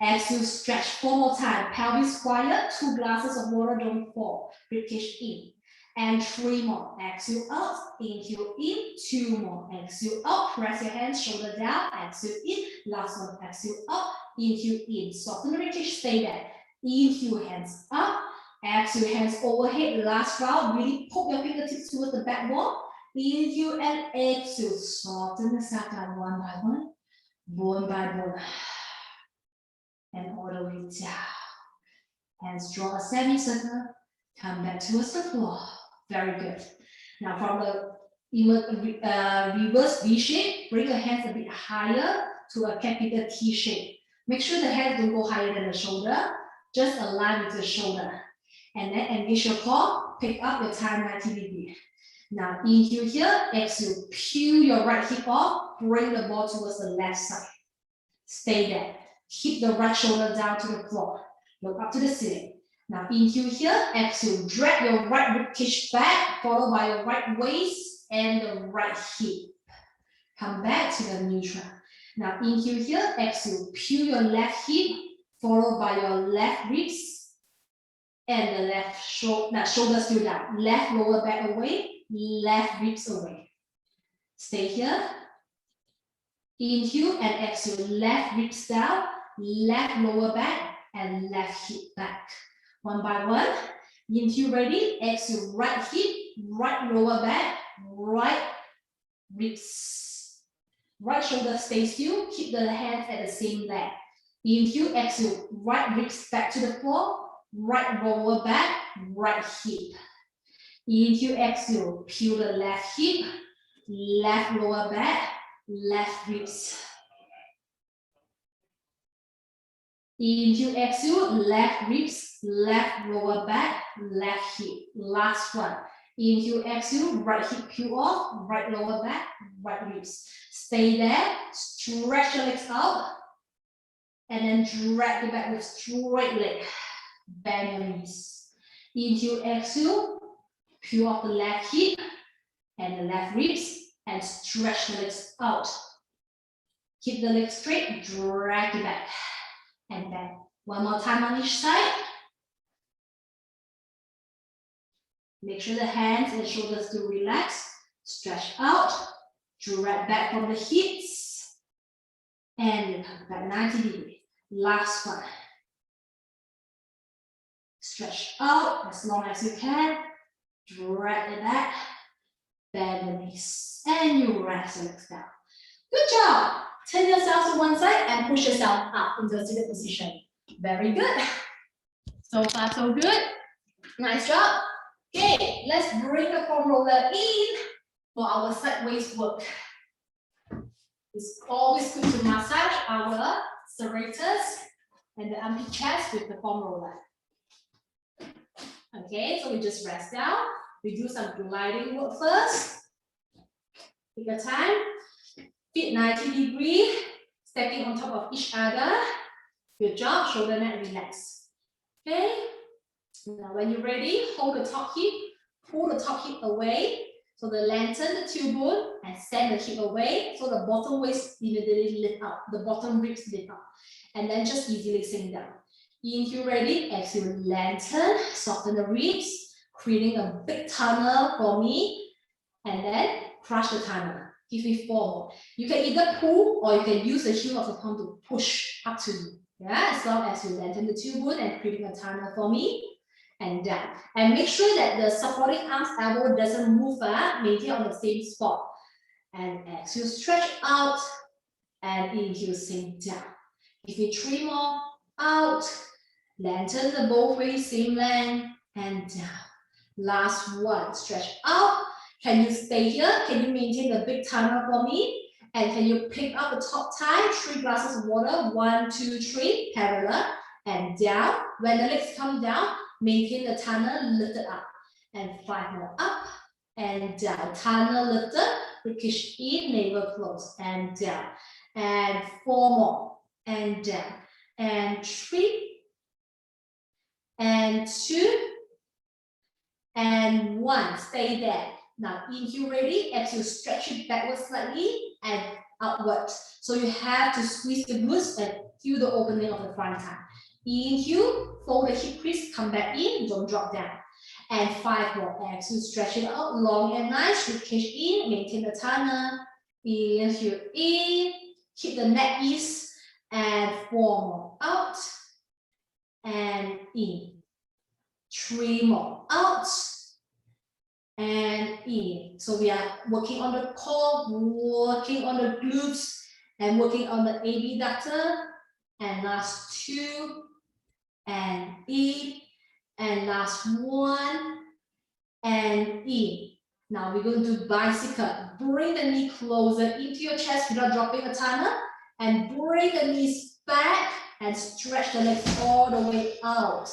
Exhale, stretch. 4 more times. Pelvis quiet. 2 glasses of water, don't fall. Ribcage in. And 3 more. Exhale out. Inhale in. 2 more. Exhale out. Press your hands, shoulder down. Exhale in. Last one. Exhale out. Inhale in. Soften the ribcage. Stay there. Inhale, hands up. Exhale, hands overhead. Last round. Really poke your fingertips towards the back wall. Inhale and exhale. Soften the sacrum one by one. Bone by bone. And all the way down. Hands draw a semicircle. Come back towards the floor. Very good. Now from the reverse V shape, bring your hands a bit higher to a capital T shape. Make sure the hands don't go higher than the shoulder. Just align with the shoulder. And then engage your core. Pick up your time 90 degrees. Now inhale here. Exhale. Peel your right hip off. Bring the ball towards the left side. Stay there. Keep the right shoulder down to the floor. Look up to the ceiling. Now inhale here. Exhale. Drag your right ribcage back, followed by your right waist and the right hip. Come back to the neutral. Now inhale here. Exhale. Peel your left hip, followed by your left ribs and the left shoulder. Shoulder still down. Left lower back away. Left ribs away. Stay here. Inhale and exhale. Left ribs down. Left lower back and left hip back. One by one. Inhale, ready. Exhale, right hip, right lower back, right ribs. Right shoulder stay still. Keep the hands at the same leg. Inhale, exhale, right ribs back to the floor, right lower back, right hip. Inhale, exhale, peel the left hip, left lower back, left ribs. Inhale, exhale, left ribs, left lower back, left hip. Last one. Inhale, exhale, right hip peel off, right lower back, right ribs. Stay there, stretch your legs out, and then drag it back with straight leg. Bend your knees. Inhale, exhale, peel off the left hip and the left ribs, and stretch the legs out. Keep the legs straight, drag it back, and bend. One more time on each side. Make sure the hands and shoulders do relax. Stretch out, drag back from the hips, and you come back 90 degrees. Last one. Stretch out as long as you can. Drag it back, bend the knees, and you rest your legs down. Good job. Turn yourself to one side and push yourself up into a seated position. Very good. So far, so good. Nice job. Okay, let's bring the foam roller in for our sideways work. It's always good to massage our serratus and the armpit chest with the foam roller. Okay, so we just rest down. We do some gliding work first. Take your time. Feet 90 degrees, stepping on top of each other. Good job, shoulder neck relax. Okay, now when you're ready, hold the top hip, pull the top hip away. So the lengthen the tailbone and send the hip away. So the bottom waist immediately lift up, the bottom ribs lift up. And then just easily sink down. Inhale, ready, exhale, lengthen, soften the ribs, creating a big tunnel for me. And then crush the tunnel. Give me 4 more. You can either pull or you can use the heel of the palm to push up to you. Yeah, as long as you lengthen the tailbone and creating a tunnel for me. And down. And make sure that the supporting arms elbow doesn't move, maintain on the same spot. And exhale, stretch out. And inhale, sink down. Give me 3 more. Out. Lengthen the both ways, same length. And down. Last one. Stretch out. Can you stay here? Can you maintain the big tunnel for me? And can you pick up the top tie? 3 glasses of water. 1, 2, 3. Parallel. And down. When the legs come down, maintain the tunnel, lift it up. And 5 more. Up and down. Tunnel lifted. Rickish in, navel close. And down. And 4 more. And down. And 3. And 2. And 1. Stay there. Now, inhale, ready. Exhale, stretch it backwards slightly and outward. So you have to squeeze the glutes and feel the opening of the front thigh. Inhale, fold the hip crease, come back in, don't drop down. And 5 more. Exhale, stretch it out, long and nice. Ribcage in, maintain the tunnel. Inhale, in, keep the neck ease. And 4 more. Out and in. 3 more. Out and in. So we are working on the core, working on the glutes, and working on the abductor. And last 2, and in, and last 1, and in. Now we're going to do bicycle. Bring the knee closer into your chest without dropping the tunnel, and bring the knees back and stretch the legs all the way out.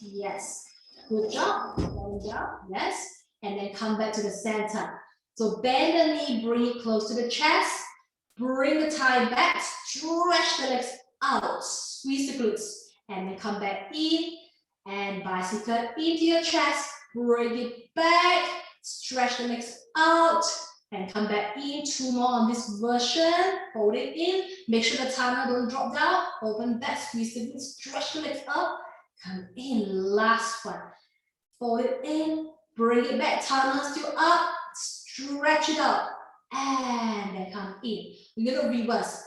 Yes, good job. Good job. Yes. And then come back to the center. So bend the knee, bring it close to the chest. Bring the thigh back, stretch the legs out. Squeeze the glutes. And then come back in and bicycle into your chest. Bring it back, stretch the legs out. And come back in. 2 more on this version. Hold it in. Make sure the tunnel don't drop down. Open back, squeeze the glutes, stretch the legs up. Come in. Last one. Fold it in. Bring it back, tunnel still up, stretch it out, and then come in. We're going to reverse.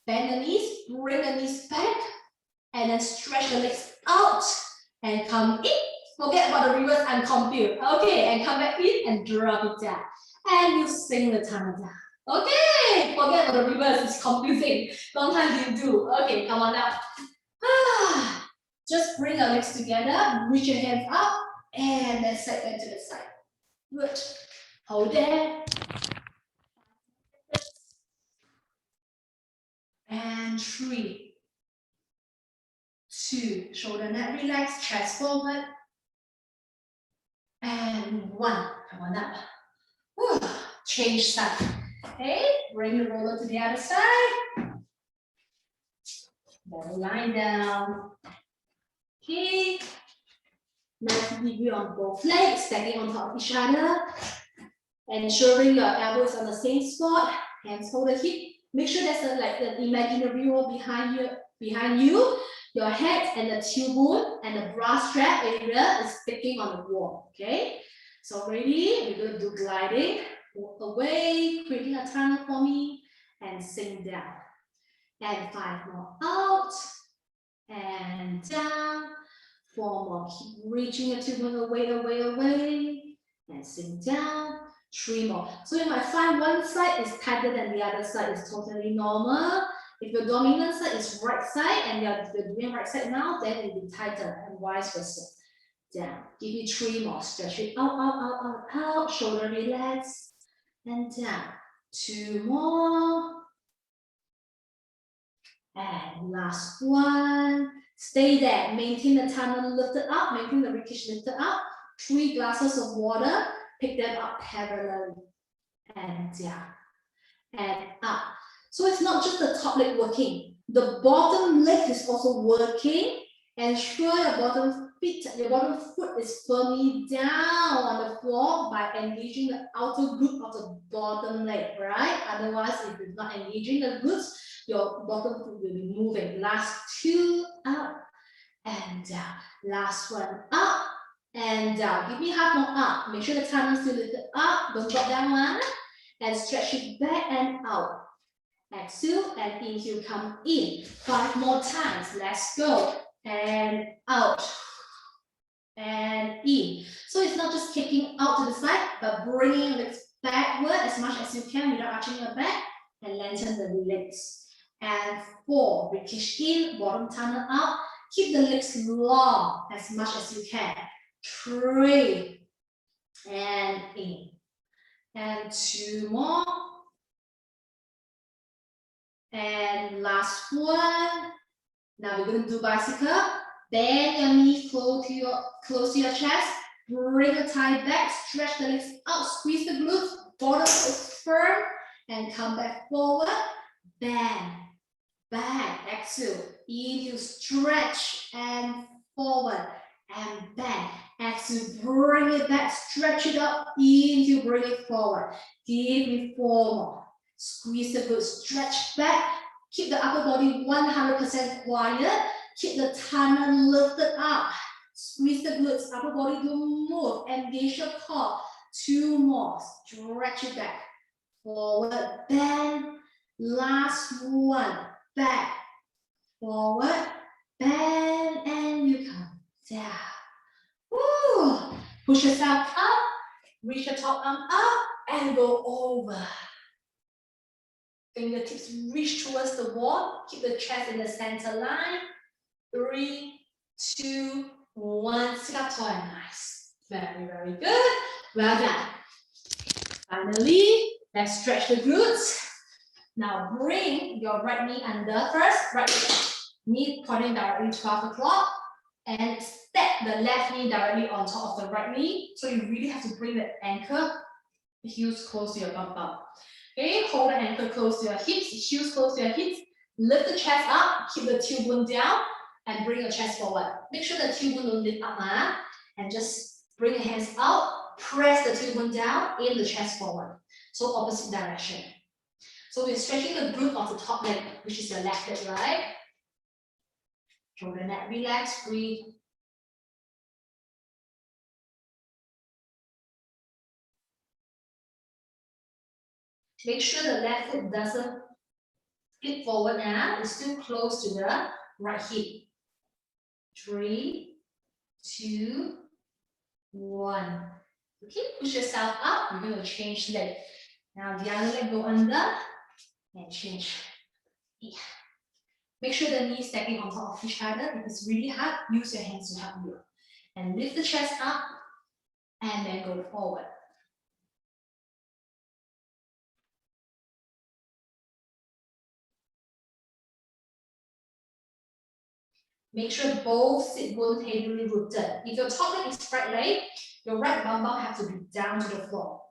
Bend the knees, bring the knees back, and then stretch the legs out, and come in. Forget about the reverse and compute. Okay, and come back in and drop it down. And you sink the tunnel down. Okay, forget about the reverse, it's confusing. Sometimes you do. Okay, come on now. Just bring your legs together, reach your hands up, and then set them to the side. Good. Hold there. And 3, 2, shoulder neck relax, chest forward, and 1, come on up. Whew. Change side. Okay, bring the roller to the other side. Then lie down. Okay. 90 degree on both legs, stacking on top of each other. Ensuring your elbows on the same spot. Hands hold the hip. Make sure there's like the imaginary wall behind you. Your head and the tailbone and the bra strap area is sticking on the wall. Okay. So ready? We're going to do gliding. Walk away, creating a tunnel for me, and sink down. And 5 more out, and down. 4 more. Keep reaching your tailbone away, and sink down. 3 more. So you might find one side is tighter than the other side. Is totally normal. If your dominant side is right side and you're doing right side now, then it will be tighter and vice versa. Down. Give me 3 more. Stretch it out. Shoulder relax. And down. 2 more. And last one. Stay there. Maintain the tunnel lifted up. Maintain the ribcage lifted up. 3 glasses of water. Pick them up parallelly. And down. And up. So it's not just the top leg working. The bottom leg is also working. Ensure your bottom foot is firmly down on the floor by engaging the outer glute of the bottom leg, right? Otherwise, if you're not engaging the glutes, your bottom foot will be moving. Last 2, up and down. Last one, up and down. Give me half more up. Make sure the tunnel is still lifted up. Don't drop down one. And stretch it back and out. Exhale and inhale, come in. 5 more times. Let's go. And out. And in. So it's not just kicking out to the side, but bringing your legs backward as much as you can without arching your back and lengthen the legs. And 4, ribcage in, bottom tunnel out. Keep the legs long as much as you can. 3, and in. And 2 more. And last one. Now we're going to do bicycle. Bend your knee close to your chest. Bring the thigh back. Stretch the legs out. Squeeze the glutes. Bottom is firm. And come back forward. Bend. Back. Exhale. Inhale. Stretch and forward. And bend. Exhale. Bring it back. Stretch it up. Inhale. Bring it forward. Give me 4 more. Squeeze the glutes. Stretch back. Keep the upper body 100% quiet. Keep the tunnel lifted up. Squeeze the glutes. Upper body don't move. Engage your core. 2 more. Stretch it back. Forward. Bend. Last one. Back. Forward. Bend. And you come down. Woo. Push yourself up. Reach your top arm up. And go over. Fingertips reach towards the wall. Keep the chest in the center line. 3, 2, 1. Sit up tall and nice. Very, very good. Well done. Finally, let's stretch the glutes. Now bring your right knee under first. Right knee pointing directly to 12 o'clock. And step the left knee directly on top of the right knee. So you really have to bring the ankle, the heels close to your bum. Okay, hold the ankle close to your hips, heels close to your hips. Lift the chest up, keep the tailbone down, and bring your chest forward. Make sure the tailbone don't lift up, and just bring your hands out, press the tailbone down, in the chest forward. So opposite direction. So we're stretching the glute of the top leg, which is your left leg, right? Shoulder neck relax, breathe. Make sure the left foot doesn't flip forward now. It's still close to the right hip. 3, 2, 1. Okay, push yourself up. You're going to change leg. Now the other leg go under and change. Yeah. Make sure the knees stacking on top of each other. If it's really hard, use your hands to help you. And lift the chest up and then go forward. Make sure both sit bones heavily rooted. If your top leg is right leg, your right bum bum has to be down to the floor.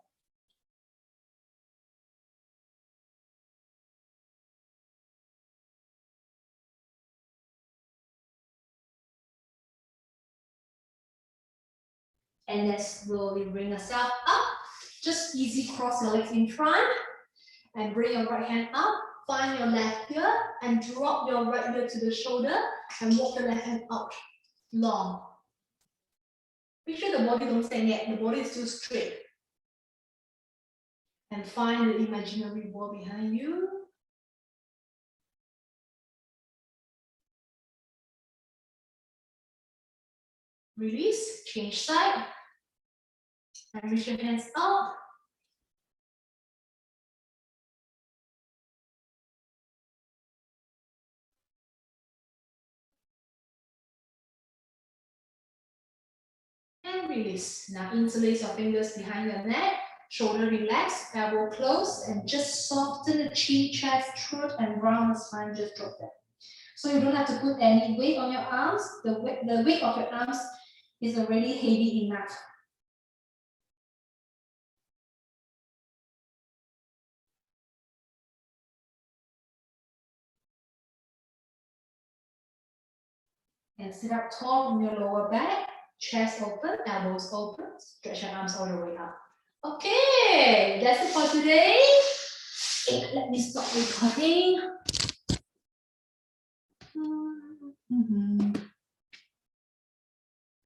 And then slowly bring yourself up. Just easy cross your legs in front. And bring your right hand up. Find your left ear and drop your right ear to the shoulder and walk the left hand out long. Make sure the body don't stand yet. The body is still straight. And find the imaginary wall behind you. Release, change side. And reach your hands out. And release. Now interlace your fingers behind your neck. Shoulder relax, elbow close, and just soften the chin, chest, throat, and round the spine. Just drop that. So you don't have to put any weight on your arms. The weight of your arms is already heavy enough. And sit up tall from your lower back, chest open, elbows open, stretch your arms all the way up. Okay, that's it for today. Let me stop recording.